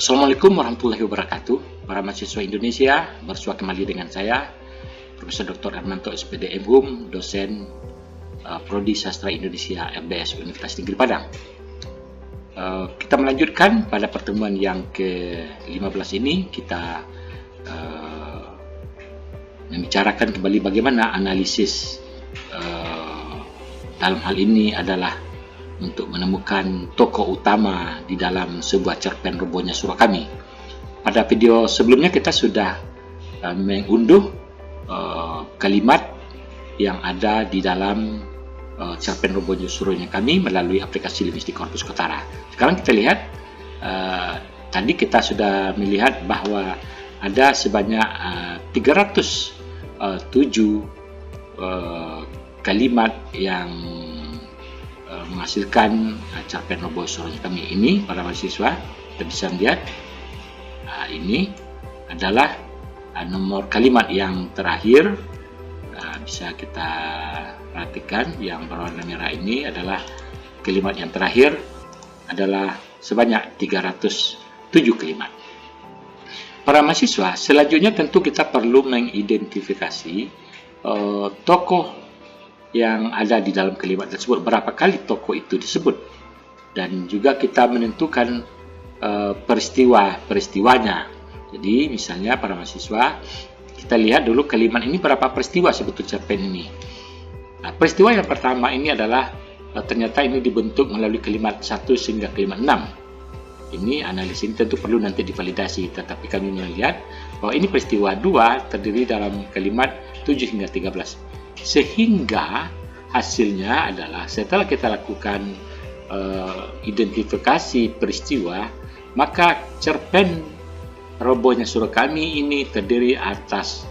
Assalamualaikum warahmatullahi wabarakatuh. Para mahasiswa Indonesia, bersua kembali dengan saya, Profesor Dr. Armanto SPD MHum, dosen Prodi Sastra Indonesia FBS Universitas Negeri Padang. Kita melanjutkan pada pertemuan yang ke-15 ini, kita membicarakan kembali bagaimana analisis dalam hal ini adalah untuk menemukan tokoh utama di dalam sebuah cerpen robohnya surah kami. Pada video sebelumnya kita sudah mengunduh kalimat yang ada di dalam cerpen robohnya surahnya kami melalui aplikasi Linguistik Corpus Kotara. Sekarang kita lihat, tadi kita sudah melihat bahwa ada sebanyak 307 kalimat yang menghasilkan cerpen roboh surahnya kami ini. Para mahasiswa, kita bisa melihat ini adalah nomor kalimat yang terakhir. Bisa kita perhatikan yang berwarna merah ini adalah kalimat yang terakhir, adalah sebanyak 307 kalimat. Para mahasiswa, selanjutnya tentu kita perlu mengidentifikasi tokoh yang ada di dalam kalimat tersebut, berapa kali tokoh itu disebut, dan juga kita menentukan peristiwanya. Jadi misalnya para mahasiswa, kita lihat dulu kalimat ini berapa peristiwa sebetulnya cerpen ini. Nah, peristiwa yang pertama ini adalah ternyata ini dibentuk melalui kalimat 1 hingga kalimat 6. Ini analisis ini tentu perlu nanti divalidasi, tetapi kami melihat bahwa ini peristiwa 2 terdiri dalam kalimat 7 hingga 13. Sehingga hasilnya adalah setelah kita lakukan identifikasi peristiwa, maka cerpen robohnya surah kami ini terdiri atas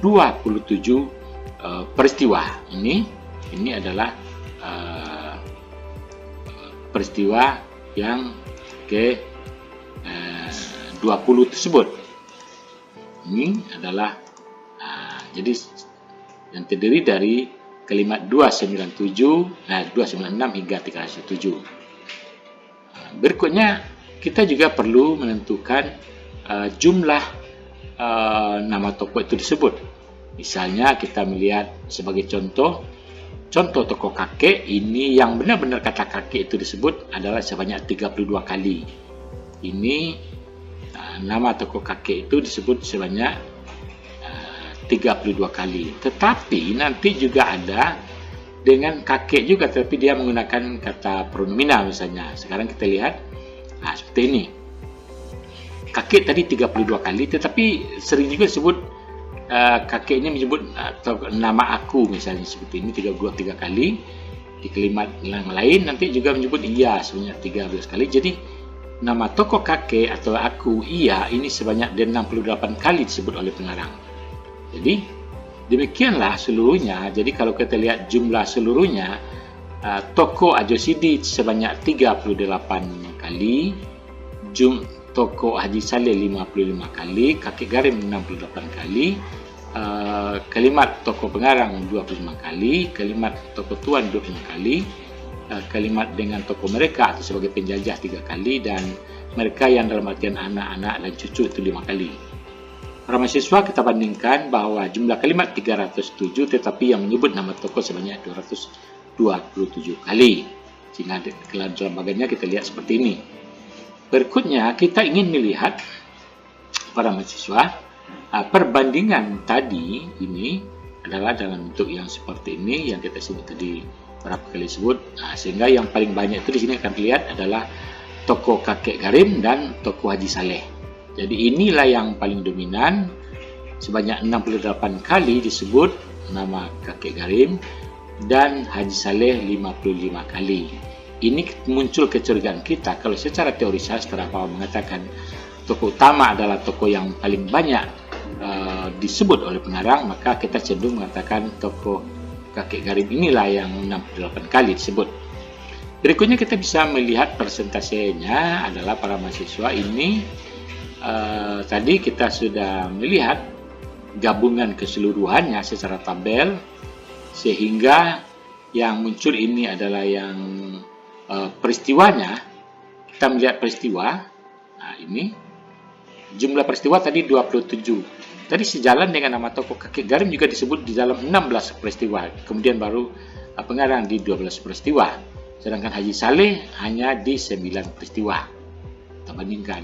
27 peristiwa. Ini adalah peristiwa yang ke 20 tersebut. Ini adalah jadi yang terdiri dari kalimat 296 hingga 307. Berikutnya kita juga perlu menentukan jumlah nama tokoh itu disebut. Misalnya kita melihat sebagai contoh tokoh kakek ini, yang benar-benar kata kakek itu disebut adalah sebanyak 32 kali. Ini nama tokoh kakek itu disebut sebanyak 32 kali. Tetapi nanti juga ada dengan kakek juga, tapi dia menggunakan kata pronomina misalnya. Sekarang kita lihat seperti ini. Kakek tadi 32 kali, tetapi sering juga disebut kakek ini menyebut nama aku misalnya, seperti ini 33 kali. Di kalimat yang lain nanti juga menyebut iya sebanyak 13 kali. Jadi nama tokoh kakek atau aku iya ini sebanyak 68 kali disebut oleh pengarang. Jadi demikianlah seluruhnya. Jadi kalau kita lihat jumlah seluruhnya, tokoh Ajo Sidi sebanyak 38 kali, tokoh Haji Saleh 55 kali, kakek Garim 68 kali, kalimat tokoh pengarang 25 kali, kalimat tokoh tuan 25 kali, kalimat dengan tokoh mereka atau sebagai penjajah 3 kali, dan mereka yang dalam artian anak-anak dan cucu itu 5 kali. Para mahasiswa, kita bandingkan bahwa jumlah kalimat 307, tetapi yang menyebut nama tokoh sebanyak 227 kali. Sehingga dalam bagiannya kita lihat seperti ini. Berikutnya kita ingin melihat, para mahasiswa, perbandingan tadi ini adalah dalam bentuk yang seperti ini, yang kita sebut tadi berapa kali sebut. Sehingga yang paling banyak itu di sini akan dilihat adalah tokoh kakek Garim dan tokoh Haji Saleh. Jadi inilah yang paling dominan, sebanyak 68 kali disebut nama kakek Garim, dan Haji Saleh 55 kali. Ini muncul kecurigaan kita kalau secara teori sastra bahwa mengatakan tokoh utama adalah tokoh yang paling banyak disebut oleh pengarang, maka kita cenderung mengatakan tokoh kakek Garim inilah yang 68 kali disebut. Berikutnya kita bisa melihat persentasenya adalah para mahasiswa ini. Tadi kita sudah melihat gabungan keseluruhannya secara tabel, sehingga yang muncul ini adalah yang peristiwanya. Kita melihat peristiwa, Ini jumlah peristiwa tadi 27. Tadi sejalan dengan nama tokoh kakek Garim juga disebut di dalam 16 peristiwa. Kemudian baru pengarang di 12 peristiwa. Sedangkan Haji Saleh hanya di 9 peristiwa. Kita bandingkan.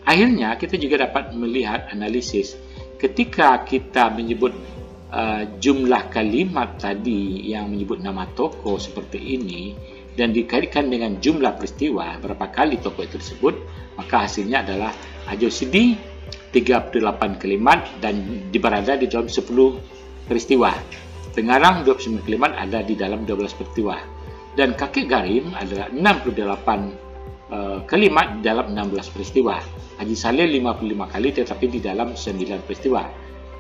Akhirnya kita juga dapat melihat analisis ketika kita menyebut jumlah kalimat tadi yang menyebut nama tokoh seperti ini dan dikaitkan dengan jumlah peristiwa, berapa kali tokoh itu disebut, maka hasilnya adalah Haji Sidi 38 kalimat dan berada di dalam 10 peristiwa. Pengarang 29 kalimat ada di dalam 12 peristiwa. Dan kakek Garim adalah 68 kalimat dalam 16 peristiwa. Haji Saleh 55 kali tetapi di dalam 9 peristiwa.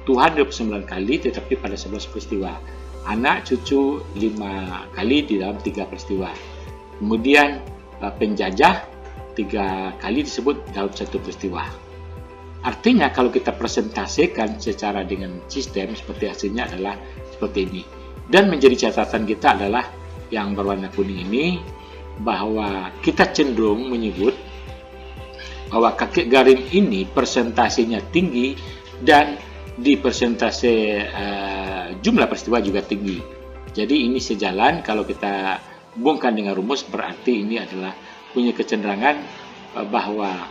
Tuhan 29 kali tetapi pada 11 peristiwa. Anak cucu 5 kali di dalam 3 peristiwa. Kemudian penjajah 3 kali disebut dalam 1 peristiwa. Artinya kalau kita presentasikan secara dengan sistem seperti hasilnya adalah seperti ini. Dan menjadi catatan kita adalah yang berwarna kuning ini, bahwa kita cenderung menyebut bahwa kakek Garim ini presentasinya tinggi dan di persentase jumlah peristiwa juga tinggi. Jadi ini sejalan, kalau kita hubungkan dengan rumus berarti ini adalah punya kecenderungan bahwa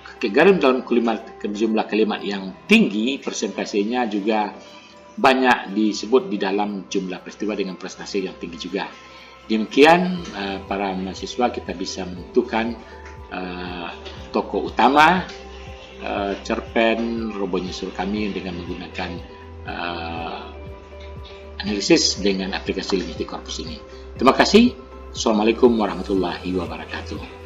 kakek Garim dalam jumlah kalimat yang tinggi, persentasenya juga banyak disebut di dalam jumlah peristiwa dengan prestasi yang tinggi juga. Demikian para mahasiswa kita bisa menentukan tokoh utama cerpen robohnya sur kami dengan menggunakan analisis dengan aplikasi Linguistic Corpus ini. Terima kasih. Assalamualaikum warahmatullahi wabarakatuh.